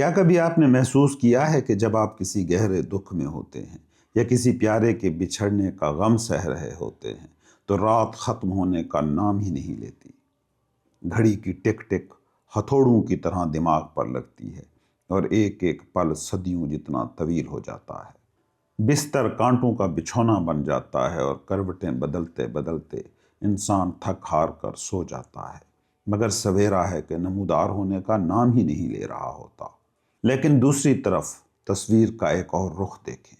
کیا کبھی آپ نے محسوس کیا ہے کہ جب آپ کسی گہرے دکھ میں ہوتے ہیں یا کسی پیارے کے بچھڑنے کا غم سہ رہے ہوتے ہیں تو رات ختم ہونے کا نام ہی نہیں لیتی؟ گھڑی کی ٹک ٹک ہتھوڑوں کی طرح دماغ پر لگتی ہے اور ایک ایک پل صدیوں جتنا طویل ہو جاتا ہے۔ بستر کانٹوں کا بچھونا بن جاتا ہے اور کروٹیں بدلتے بدلتے انسان تھک ہار کر سو جاتا ہے، مگر سویرا ہے کہ نمودار ہونے کا نام ہی نہیں لے رہا ہوتا۔ لیکن دوسری طرف تصویر کا ایک اور رخ دیکھیں۔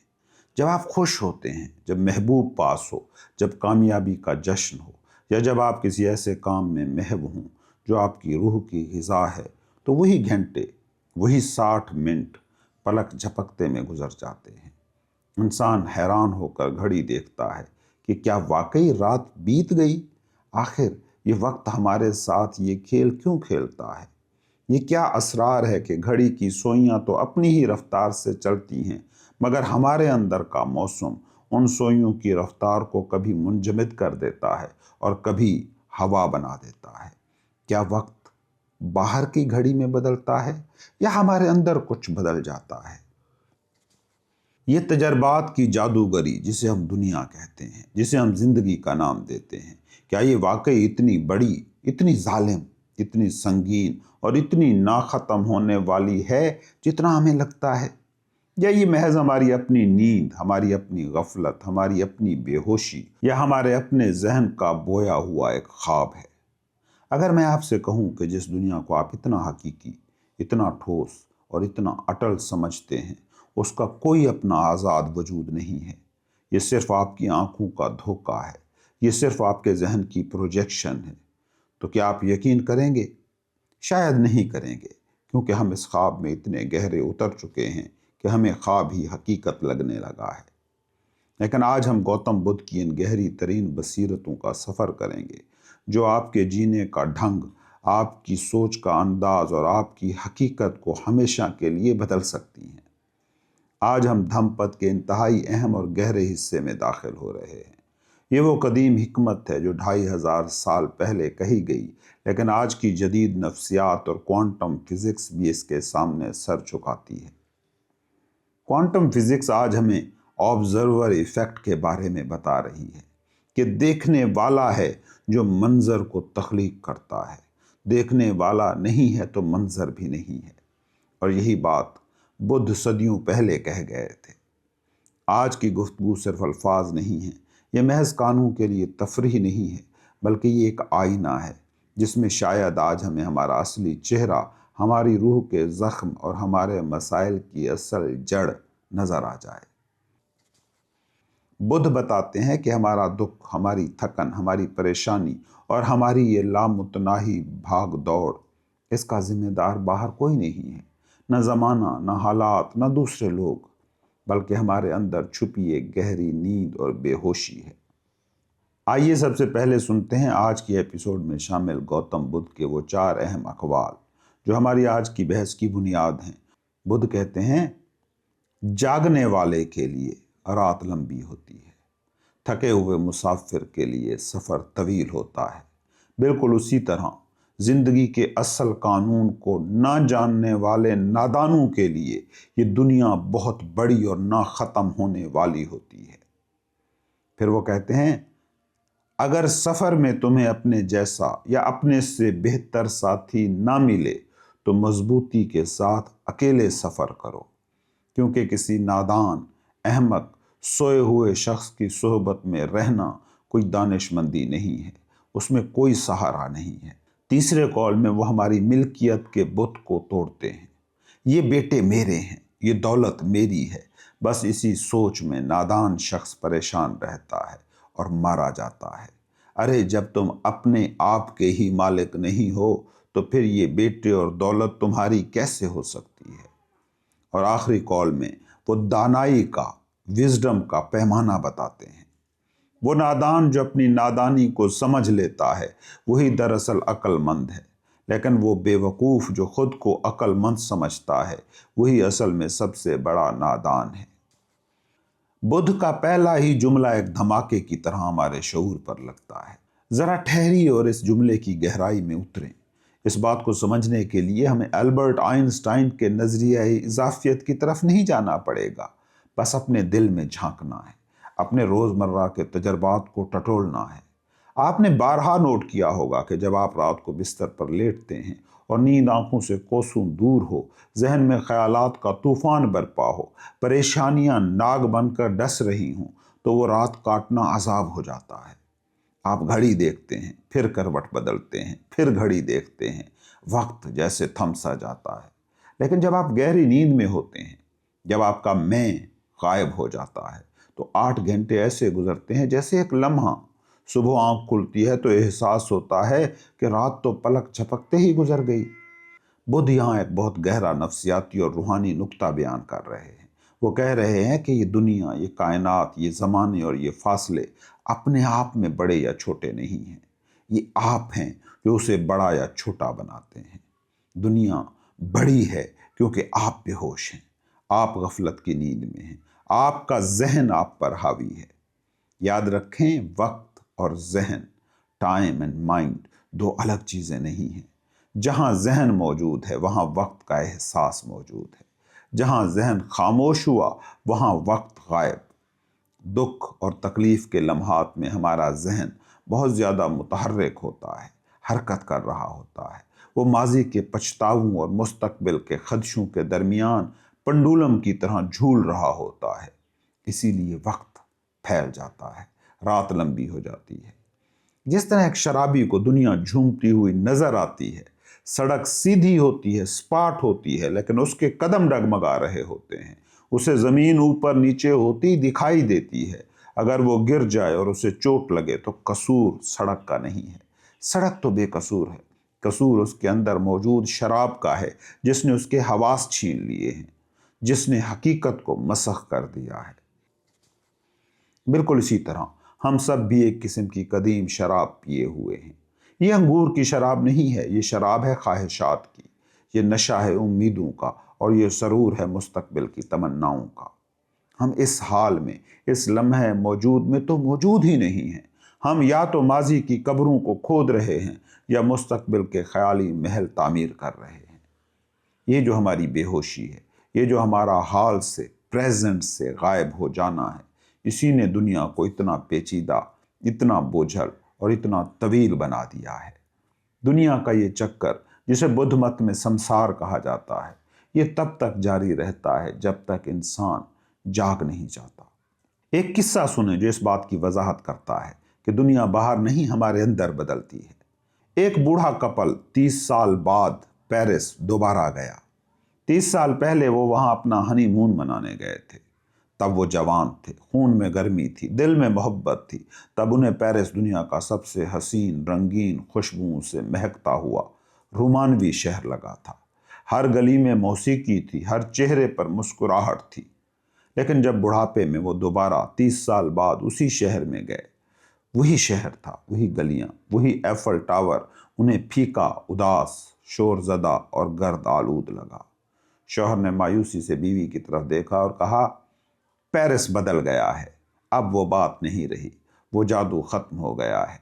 جب آپ خوش ہوتے ہیں، جب محبوب پاس ہو، جب کامیابی کا جشن ہو، یا جب آپ کسی ایسے کام میں محو ہوں جو آپ کی روح کی غذا ہے، تو وہی گھنٹے، وہی 60 منٹ پلک جھپکتے میں گزر جاتے ہیں۔ انسان حیران ہو کر گھڑی دیکھتا ہے کہ کیا واقعی رات بیت گئی؟ آخر یہ وقت ہمارے ساتھ یہ کھیل کیوں کھیلتا ہے؟ یہ کیا اسرار ہے کہ گھڑی کی سوئیاں تو اپنی ہی رفتار سے چلتی ہیں، مگر ہمارے اندر کا موسم ان سوئیوں کی رفتار کو کبھی منجمد کر دیتا ہے اور کبھی ہوا بنا دیتا ہے؟ کیا وقت باہر کی گھڑی میں بدلتا ہے یا ہمارے اندر کچھ بدل جاتا ہے؟ یہ تجربات کی جادوگری جسے ہم دنیا کہتے ہیں، جسے ہم زندگی کا نام دیتے ہیں، کیا یہ واقعی اتنی بڑی، اتنی ظالم، اتنی سنگین اور اتنی ناختم ہونے والی ہے جتنا ہمیں لگتا ہے؟ یا یہ محض ہماری اپنی نیند، ہماری اپنی غفلت، ہماری اپنی بے ہوشی، یا ہمارے اپنے ذہن کا بویا ہوا ایک خواب ہے؟ اگر میں آپ سے کہوں کہ جس دنیا کو آپ اتنا حقیقی، اتنا ٹھوس اور اتنا اٹل سمجھتے ہیں، اس کا کوئی اپنا آزاد وجود نہیں ہے، یہ صرف آپ کی آنکھوں کا دھوکہ ہے، یہ صرف آپ کے ذہن کی پروجیکشن ہے، تو کیا آپ یقین کریں گے؟ شاید نہیں کریں گے، کیونکہ ہم اس خواب میں اتنے گہرے اتر چکے ہیں کہ ہمیں خواب ہی حقیقت لگنے لگا ہے۔ لیکن آج ہم گوتم بدھ کی ان گہری ترین بصیرتوں کا سفر کریں گے، جو آپ کے جینے کا ڈھنگ، آپ کی سوچ کا انداز اور آپ کی حقیقت کو ہمیشہ کے لیے بدل سکتی ہیں۔ آج ہم دھم پد کے انتہائی اہم اور گہرے حصے میں داخل ہو رہے ہیں۔ یہ وہ قدیم حکمت ہے جو 2500 سال پہلے کہی گئی، لیکن آج کی جدید نفسیات اور کوانٹم فزکس بھی اس کے سامنے سر جھکاتی ہے۔ کوانٹم فزکس آج ہمیں آبزرور ایفیکٹ کے بارے میں بتا رہی ہے کہ دیکھنے والا ہے جو منظر کو تخلیق کرتا ہے، دیکھنے والا نہیں ہے تو منظر بھی نہیں ہے۔ اور یہی بات بدھ صدیوں پہلے کہہ گئے تھے۔ آج کی گفتگو صرف الفاظ نہیں ہے، یہ محض کانوں کے لیے تفریح نہیں ہے، بلکہ یہ ایک آئینہ ہے جس میں شاید آج ہمیں ہمارا اصلی چہرہ، ہماری روح کے زخم اور ہمارے مسائل کی اصل جڑ نظر آ جائے۔ بدھ بتاتے ہیں کہ ہمارا دکھ، ہماری تھکن، ہماری پریشانی اور ہماری یہ لامتناہی بھاگ دوڑ، اس کا ذمہ دار باہر کوئی نہیں ہے، نہ زمانہ، نہ حالات، نہ دوسرے لوگ، بلکہ ہمارے اندر چھپی ایک گہری نیند اور بے ہوشی ہے۔ آئیے سب سے پہلے سنتے ہیں آج کی ایپیسوڈ میں شامل گوتم بدھ کے وہ 4 اہم اقوال جو ہماری آج کی بحث کی بنیاد ہیں۔ بدھ کہتے ہیں، جاگنے والے کے لیے رات لمبی ہوتی ہے، تھکے ہوئے مسافر کے لیے سفر طویل ہوتا ہے۔ بالکل اسی طرح زندگی کے اصل قانون کو نہ جاننے والے نادانوں کے لیے یہ دنیا بہت بڑی اور نہ ختم ہونے والی ہوتی ہے۔ پھر وہ کہتے ہیں، اگر سفر میں تمہیں اپنے جیسا یا اپنے سے بہتر ساتھی نہ ملے تو مضبوطی کے ساتھ اکیلے سفر کرو، کیونکہ کسی نادان، احمق، سوئے ہوئے شخص کی صحبت میں رہنا کوئی دانش مندی نہیں ہے، اس میں کوئی سہارا نہیں ہے۔ تیسرے قول میں وہ ہماری ملکیت کے بت کو توڑتے ہیں۔ یہ بیٹے میرے ہیں، یہ دولت میری ہے، بس اسی سوچ میں نادان شخص پریشان رہتا ہے اور مارا جاتا ہے۔ ارے جب تم اپنے آپ کے ہی مالک نہیں ہو تو پھر یہ بیٹے اور دولت تمہاری کیسے ہو سکتی ہے؟ اور آخری قول میں وہ دانائی کا، وزڈم کا پیمانہ بتاتے ہیں۔ وہ نادان جو اپنی نادانی کو سمجھ لیتا ہے وہی دراصل عقل مند ہے، لیکن وہ بے وقوف جو خود کو عقل مند سمجھتا ہے وہی اصل میں سب سے بڑا نادان ہے۔ بدھ کا پہلا ہی جملہ ایک دھماکے کی طرح ہمارے شعور پر لگتا ہے۔ ذرا ٹھہریے اور اس جملے کی گہرائی میں اتریں۔ اس بات کو سمجھنے کے لیے ہمیں البرٹ آئنسٹائن کے نظریہ اضافیت کی طرف نہیں جانا پڑے گا، بس اپنے دل میں جھانکنا ہے، اپنے روزمرہ کے تجربات کو ٹٹولنا ہے۔ آپ نے بارہا نوٹ کیا ہوگا کہ جب آپ رات کو بستر پر لیٹتے ہیں اور نیند آنکھوں سے کوسوں دور ہو، ذہن میں خیالات کا طوفان برپا ہو، پریشانیاں ناگ بن کر ڈس رہی ہوں، تو وہ رات کاٹنا عذاب ہو جاتا ہے۔ آپ گھڑی دیکھتے ہیں، پھر کروٹ بدلتے ہیں، پھر گھڑی دیکھتے ہیں، وقت جیسے تھم سا جاتا ہے۔ لیکن جب آپ گہری نیند میں ہوتے ہیں، جب آپ کا میں غائب ہو جاتا ہے، تو 8 گھنٹے ایسے گزرتے ہیں جیسے ایک لمحہ۔ صبح آنکھ کھلتی ہے تو احساس ہوتا ہے کہ رات تو پلک جھپکتے ہی گزر گئی۔ بدھ یہاں ایک بہت گہرا نفسیاتی اور روحانی نکتہ بیان کر رہے ہیں۔ وہ کہہ رہے ہیں کہ یہ دنیا، یہ کائنات، یہ زمانے اور یہ فاصلے اپنے آپ میں بڑے یا چھوٹے نہیں ہیں، یہ آپ ہیں جو اسے بڑا یا چھوٹا بناتے ہیں۔ دنیا بڑی ہے کیونکہ آپ بے ہوش ہیں، آپ غفلت کی نیند میں ہیں، آپ کا ذہن آپ پر حاوی ہے۔ یاد رکھیں، وقت اور ذہن، ٹائم اینڈ مائنڈ، دو الگ چیزیں نہیں ہیں۔ جہاں ذہن موجود ہے وہاں وقت کا احساس موجود ہے، جہاں ذہن خاموش ہوا وہاں وقت غائب۔ دکھ اور تکلیف کے لمحات میں ہمارا ذہن بہت زیادہ متحرک ہوتا ہے، حرکت کر رہا ہوتا ہے۔ وہ ماضی کے پچھتاووں اور مستقبل کے خدشوں کے درمیان پنڈولم کی طرح جھول رہا ہوتا ہے۔ اسی لیے وقت پھیل جاتا ہے، رات لمبی ہو جاتی ہے۔ جس طرح ایک شرابی کو دنیا جھومتی ہوئی نظر آتی ہے، سڑک سیدھی ہوتی ہے، سپاٹ ہوتی ہے، لیکن اس کے قدم ڈگمگا رہے ہوتے ہیں۔ اسے زمین اوپر نیچے ہوتی دکھائی دیتی ہے۔ اگر وہ گر جائے اور اسے چوٹ لگے تو قصور سڑک کا نہیں ہے، سڑک تو بے قصور ہے، قصور اس کے اندر موجود شراب کا ہے جس نے اس کے حواس چھین لیے ہیں، جس نے حقیقت کو مسخ کر دیا ہے۔ بالکل اسی طرح ہم سب بھی ایک قسم کی قدیم شراب پیے ہوئے ہیں۔ یہ انگور کی شراب نہیں ہے، یہ شراب ہے خواہشات کی، یہ نشہ ہے امیدوں کا، اور یہ سرور ہے مستقبل کی تمناؤں کا۔ ہم اس حال میں، اس لمحے موجود میں تو موجود ہی نہیں ہیں۔ ہم یا تو ماضی کی قبروں کو کھود رہے ہیں یا مستقبل کے خیالی محل تعمیر کر رہے ہیں۔ یہ جو ہماری بے ہوشی ہے، یہ جو ہمارا حال سے، پریزنٹ سے غائب ہو جانا ہے، اسی نے دنیا کو اتنا پیچیدہ، اتنا بوجھل اور اتنا طویل بنا دیا ہے۔ دنیا کا یہ چکر، جسے بدھ مت میں سمسار کہا جاتا ہے، یہ تب تک جاری رہتا ہے جب تک انسان جاگ نہیں جاتا۔ ایک قصہ سنیں جو اس بات کی وضاحت کرتا ہے کہ دنیا باہر نہیں ہمارے اندر بدلتی ہے۔ ایک بوڑھا کپل 30 سال بعد پیرس دوبارہ گیا۔ 30 سال پہلے وہ وہاں اپنا ہنی مون منانے گئے تھے۔ تب وہ جوان تھے، خون میں گرمی تھی، دل میں محبت تھی۔ تب انہیں پیرس دنیا کا سب سے حسین، رنگین، خوشبوؤں سے مہکتا ہوا رومانوی شہر لگا تھا۔ ہر گلی میں موسیقی تھی، ہر چہرے پر مسکراہٹ تھی۔ لیکن جب بڑھاپے میں وہ دوبارہ 30 سال بعد اسی شہر میں گئے، وہی شہر تھا، وہی گلیاں، وہی ایفل ٹاور انہیں پھیکا، اداس، شور زدہ اور گرد آلود لگا۔ شوہر نے مایوسی سے بیوی کی طرف دیکھا اور کہا، پیرس بدل گیا ہے، اب وہ بات نہیں رہی، وہ جادو ختم ہو گیا ہے۔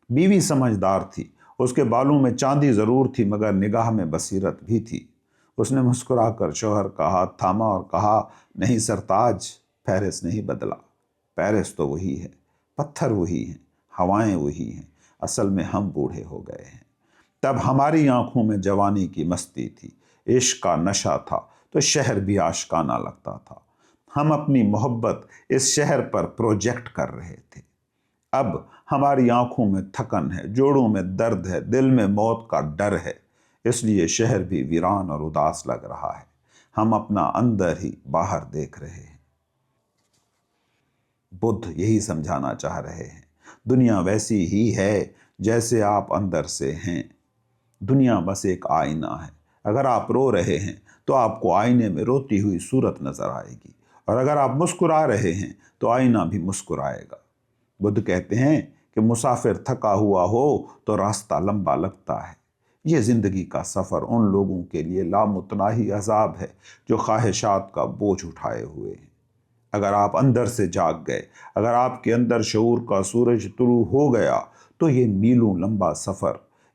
بیوی سمجھدار تھی، اس کے بالوں میں چاندی ضرور تھی مگر نگاہ میں بصیرت بھی تھی۔ اس نے مسکرا کر شوہر کا ہاتھ تھاما اور کہا، نہیں سرتاج، پیرس نہیں بدلا، پیرس تو وہی ہے، پتھر وہی ہیں، ہوائیں وہی ہیں، اصل میں ہم بوڑھے ہو گئے ہیں۔ تب ہماری آنکھوں میں جوانی کی مستی تھی، عشق کا نشہ تھا، تو شہر بھی آشکانہ لگتا تھا۔ ہم اپنی محبت اس شہر پر پروجیکٹ کر رہے تھے۔ اب ہماری آنکھوں میں تھکن ہے، جوڑوں میں درد ہے، دل میں موت کا ڈر ہے، اس لیے شہر بھی ویران اور اداس لگ رہا ہے۔ ہم اپنا اندر ہی باہر دیکھ رہے ہیں۔ بدھ یہی سمجھانا چاہ رہے ہیں، دنیا ویسی ہی ہے جیسے آپ اندر سے ہیں۔ دنیا بس ایک آئینہ ہے۔ اگر آپ رو رہے ہیں تو آپ کو آئینے میں روتی ہوئی صورت نظر آئے گی، اور اگر آپ مسکرا رہے ہیں تو آئینہ بھی مسکرائے گا۔ بدھ کہتے ہیں کہ مسافر تھکا ہوا ہو تو راستہ لمبا لگتا ہے۔ یہ زندگی کا سفر ان لوگوں کے لیے لامتناہی عذاب ہے جو خواہشات کا بوجھ اٹھائے ہوئے ہیں۔ اگر آپ اندر سے جاگ گئے، اگر آپ کے اندر شعور کا سورج طلوع ہو گیا، تو یہ میلوں لمبا سفر،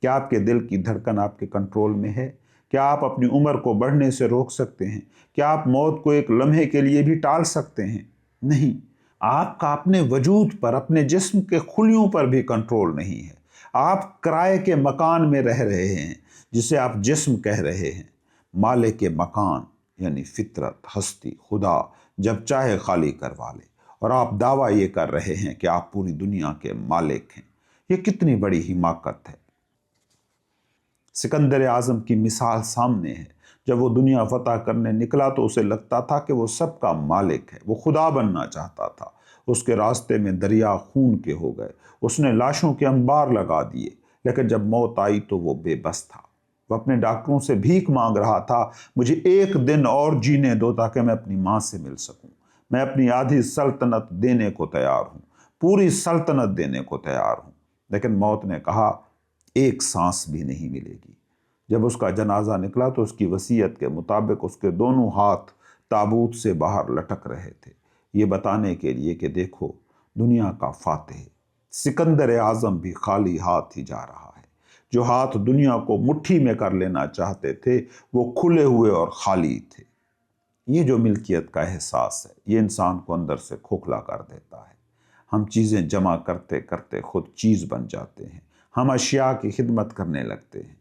کیا آپ کے دل کی دھڑکن آپ کے کنٹرول میں ہے؟ کیا آپ اپنی عمر کو بڑھنے سے روک سکتے ہیں؟ کیا آپ موت کو ایک لمحے کے لیے بھی ٹال سکتے ہیں؟ نہیں۔ آپ کا اپنے وجود پر، اپنے جسم کے خلیوں پر بھی کنٹرول نہیں ہے۔ آپ کرائے کے مکان میں رہ رہے ہیں جسے آپ جسم کہہ رہے ہیں۔ مالک کے مکان یعنی فطرت، ہستی، خدا جب چاہے خالی کروا لے، اور آپ دعویٰ یہ کر رہے ہیں کہ آپ پوری دنیا کے مالک ہیں۔ یہ کتنی بڑی حماقت ہے۔ سکندر اعظم کی مثال سامنے ہے۔ جب وہ دنیا فتح کرنے نکلا تو اسے لگتا تھا کہ وہ سب کا مالک ہے، وہ خدا بننا چاہتا تھا۔ اس کے راستے میں دریا خون کے ہو گئے، اس نے لاشوں کے انبار لگا دیے، لیکن جب موت آئی تو وہ بے بس تھا۔ وہ اپنے ڈاکٹروں سے بھیک مانگ رہا تھا، مجھے ایک دن اور جینے دو تاکہ میں اپنی ماں سے مل سکوں۔ میں اپنی آدھی سلطنت دینے کو تیار ہوں، پوری سلطنت دینے کو تیار ہوں۔ لیکن موت نے کہا ایک سانس بھی نہیں ملے گی۔ جب اس کا جنازہ نکلا تو اس کی وصیت کے مطابق اس کے دونوں ہاتھ تابوت سے باہر لٹک رہے تھے، یہ بتانے کے لیے کہ دیکھو دنیا کا فاتح سکندر اعظم بھی خالی ہاتھ ہی جا رہا ہے۔ جو ہاتھ دنیا کو مٹھی میں کر لینا چاہتے تھے وہ کھلے ہوئے اور خالی تھے۔ یہ جو ملکیت کا احساس ہے یہ انسان کو اندر سے کھوکھلا کر دیتا ہے۔ ہم چیزیں جمع کرتے کرتے خود چیز بن جاتے ہیں، ہم اشیاء کی خدمت کرنے لگتے ہیں۔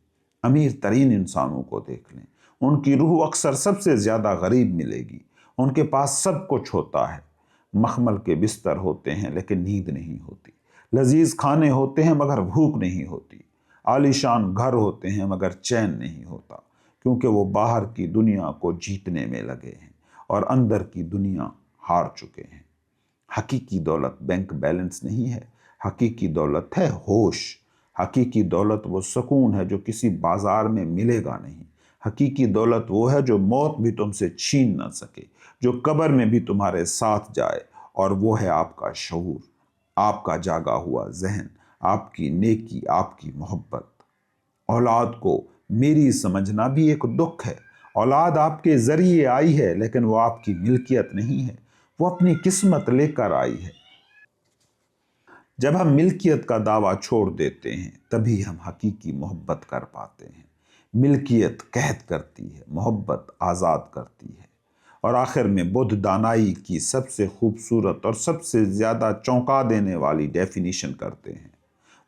امیر ترین انسانوں کو دیکھ لیں، ان کی روح اکثر سب سے زیادہ غریب ملے گی۔ ان کے پاس سب کچھ ہوتا ہے، مخمل کے بستر ہوتے ہیں لیکن نیند نہیں ہوتی، لذیذ کھانے ہوتے ہیں مگر بھوک نہیں ہوتی، عالیشان گھر ہوتے ہیں مگر چین نہیں ہوتا، کیونکہ وہ باہر کی دنیا کو جیتنے میں لگے ہیں اور اندر کی دنیا ہار چکے ہیں۔ حقیقی دولت بینک بیلنس نہیں ہے، حقیقی دولت ہے ہوش۔ حقیقی دولت وہ سکون ہے جو کسی بازار میں ملے گا نہیں۔ حقیقی دولت وہ ہے جو موت بھی تم سے چھین نہ سکے، جو قبر میں بھی تمہارے ساتھ جائے، اور وہ ہے آپ کا شعور، آپ کا جاگا ہوا ذہن، آپ کی نیکی، آپ کی محبت۔ اولاد کو میری سمجھنا بھی ایک دکھ ہے۔ اولاد آپ کے ذریعے آئی ہے لیکن وہ آپ کی ملکیت نہیں ہے، وہ اپنی قسمت لے کر آئی ہے۔ جب ہم ملکیت کا دعویٰ چھوڑ دیتے ہیں تبھی ہم حقیقی محبت کر پاتے ہیں۔ ملکیت قید کرتی ہے، محبت آزاد کرتی ہے۔ اور آخر میں بدھ دانائی کی سب سے خوبصورت اور سب سے زیادہ چونکا دینے والی ڈیفینیشن کرتے ہیں۔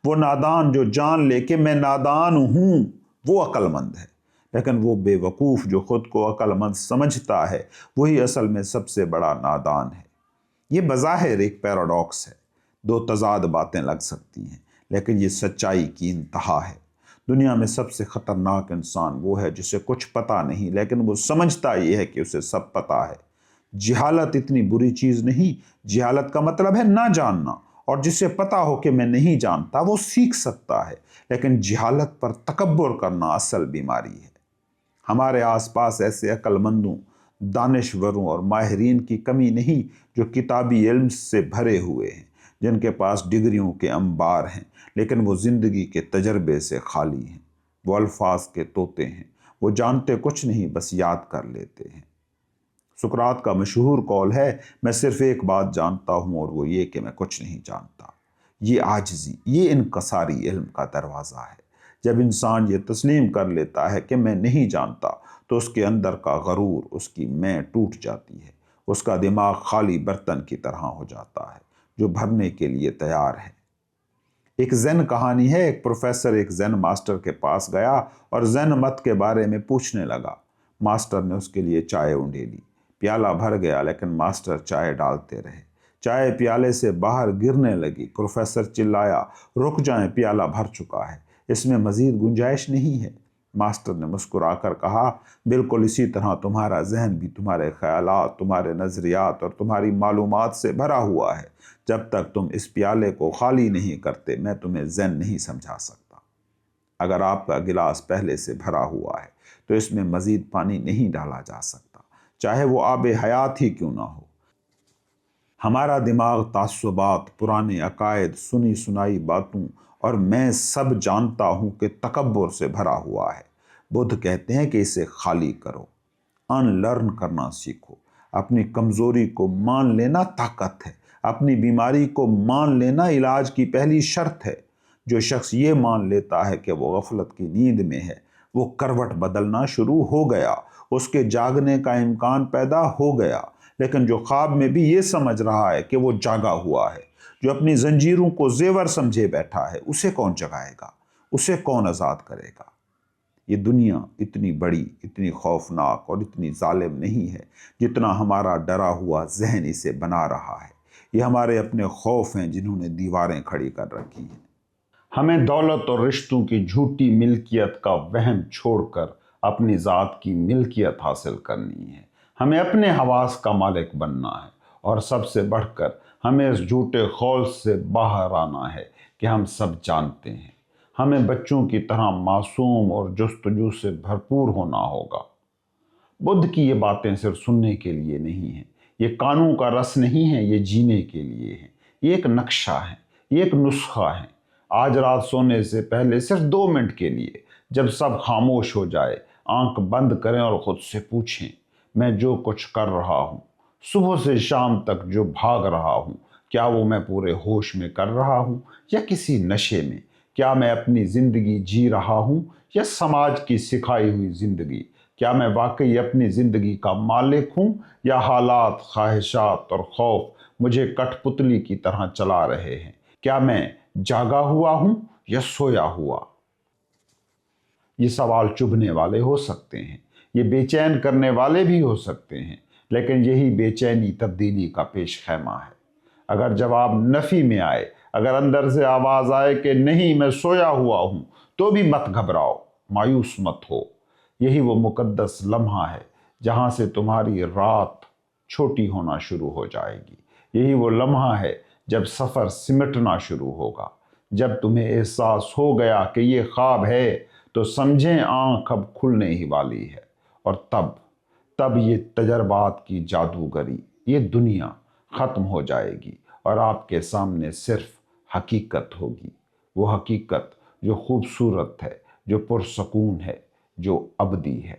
وہ نادان جو جان لے کہ میں نادان ہوں وہ عقل مند ہے، لیکن وہ بے وقوف جو خود کو عقل مند سمجھتا ہے وہی اصل میں سب سے بڑا نادان ہے۔ یہ بظاہر ایک پیراڈاکس ہے، دو تضاد باتیں لگ سکتی ہیں، لیکن یہ سچائی کی انتہا ہے۔ دنیا میں سب سے خطرناک انسان وہ ہے جسے کچھ پتہ نہیں لیکن وہ سمجھتا یہ ہے کہ اسے سب پتہ ہے۔ جہالت اتنی بری چیز نہیں، جہالت کا مطلب ہے نہ جاننا، اور جسے پتہ ہو کہ میں نہیں جانتا وہ سیکھ سکتا ہے، لیکن جہالت پر تکبر کرنا اصل بیماری ہے۔ ہمارے آس پاس ایسے عقل مندوں، دانشوروں اور ماہرین کی کمی نہیں جو کتابی علم سے بھرے ہوئے ہیں، جن کے پاس ڈگریوں کے انبار ہیں لیکن وہ زندگی کے تجربے سے خالی ہیں۔ وہ الفاظ کے طوطے ہیں، وہ جانتے کچھ نہیں بس یاد کر لیتے ہیں۔ سقراط کا مشہور قول ہے، میں صرف ایک بات جانتا ہوں اور وہ یہ کہ میں کچھ نہیں جانتا۔ یہ عاجزی، یہ انکساری علم کا دروازہ ہے۔ جب انسان یہ تسلیم کر لیتا ہے کہ میں نہیں جانتا تو اس کے اندر کا غرور، اس کی میں ٹوٹ جاتی ہے، اس کا دماغ خالی برتن کی طرح ہو جاتا ہے جو بھرنے کے لیے تیار ہے۔ ایک زین کہانی ہے، ایک پروفیسر ایک زین ماسٹر کے پاس گیا اور زین مت کے بارے میں پوچھنے لگا۔ ماسٹر نے اس کے لیے چائے اونڈیلی، پیالہ بھر گیا لیکن ماسٹر چائے ڈالتے رہے۔ چائے پیالے سے باہر گرنے لگی۔ پروفیسر چلایا، رک جائیں، پیالہ بھر چکا ہے، اس میں مزید گنجائش نہیں ہے۔ ماسٹر نے مسکرا کر کہا، بالکل اسی طرح تمہارا ذہن بھی تمہارے خیالات، تمہارے نظریات اور تمہاری معلومات سے بھرا ہوا ہے۔ جب تک تم اس پیالے کو خالی نہیں کرتے میں تمہیں ذہن نہیں سمجھا سکتا۔ اگر آپ کا گلاس پہلے سے بھرا ہوا ہے تو اس میں مزید پانی نہیں ڈالا جا سکتا، چاہے وہ آب حیات ہی کیوں نہ ہو۔ ہمارا دماغ تعصبات، پرانے عقائد، سنی سنائی باتوں اور میں سب جانتا ہوں کہ تکبر سے بھرا ہوا ہے۔ بدھ کہتے ہیں کہ اسے خالی کرو، ان لرن کرنا سیکھو۔ اپنی کمزوری کو مان لینا طاقت ہے، اپنی بیماری کو مان لینا علاج کی پہلی شرط ہے۔ جو شخص یہ مان لیتا ہے کہ وہ غفلت کی نیند میں ہے، وہ کروٹ بدلنا شروع ہو گیا، اس کے جاگنے کا امکان پیدا ہو گیا۔ لیکن جو خواب میں بھی یہ سمجھ رہا ہے کہ وہ جاگا ہوا ہے، جو اپنی زنجیروں کو زیور سمجھے بیٹھا ہے، اسے کون جگائے گا؟ اسے کون آزاد کرے گا؟ یہ دنیا اتنی بڑی، اتنی خوفناک اور اتنی ظالم نہیں ہے جتنا ہمارا ڈرا ہوا ذہن اسے بنا رہا ہے۔ یہ ہمارے اپنے خوف ہیں جنہوں نے دیواریں کھڑی کر رکھی ہیں۔ ہمیں دولت اور رشتوں کی جھوٹی ملکیت کا وہم چھوڑ کر اپنی ذات کی ملکیت حاصل کرنی ہے۔ ہمیں اپنے حواس کا مالک بننا ہے، اور سب سے بڑھ کر ہمیں اس جھوٹے خول سے باہر آنا ہے کہ ہم سب جانتے ہیں۔ ہمیں بچوں کی طرح معصوم اور جستجو سے بھرپور ہونا ہوگا۔ بدھ کی یہ باتیں صرف سننے کے لیے نہیں ہیں، یہ کانوں کا رس نہیں ہے، یہ جینے کے لیے ہیں۔ یہ ایک نقشہ ہے، یہ ایک نسخہ ہے۔ آج رات سونے سے پہلے صرف 2 منٹ کے لیے، جب سب خاموش ہو جائے، آنکھ بند کریں اور خود سے پوچھیں، میں جو کچھ کر رہا ہوں، صبح سے شام تک جو بھاگ رہا ہوں، کیا وہ میں پورے ہوش میں کر رہا ہوں یا کسی نشے میں؟ کیا میں اپنی زندگی جی رہا ہوں یا سماج کی سکھائی ہوئی زندگی؟ کیا میں واقعی اپنی زندگی کا مالک ہوں یا حالات، خواہشات اور خوف مجھے کٹھ پتلی کی طرح چلا رہے ہیں؟ کیا میں جاگا ہوا ہوں یا سویا ہوا؟ یہ سوال چبھنے والے ہو سکتے ہیں، یہ بے چین کرنے والے بھی ہو سکتے ہیں، لیکن یہی بے چینی تبدیلی کا پیش خیمہ ہے۔ اگر جواب نفی میں آئے، اگر اندر سے آواز آئے کہ نہیں میں سویا ہوا ہوں، تو بھی مت گھبراؤ، مایوس مت ہو۔ یہی وہ مقدس لمحہ ہے جہاں سے تمہاری رات چھوٹی ہونا شروع ہو جائے گی۔ یہی وہ لمحہ ہے جب سفر سمٹنا شروع ہوگا۔ جب تمہیں احساس ہو گیا کہ یہ خواب ہے، تو سمجھیں آنکھ اب کھلنے ہی والی ہے، اور تب یہ تجربات کی جادوگری، یہ دنیا ختم ہو جائے گی، اور آپ کے سامنے صرف حقیقت ہوگی۔ وہ حقیقت جو خوبصورت ہے، جو پرسکون ہے، جو ابدی ہے۔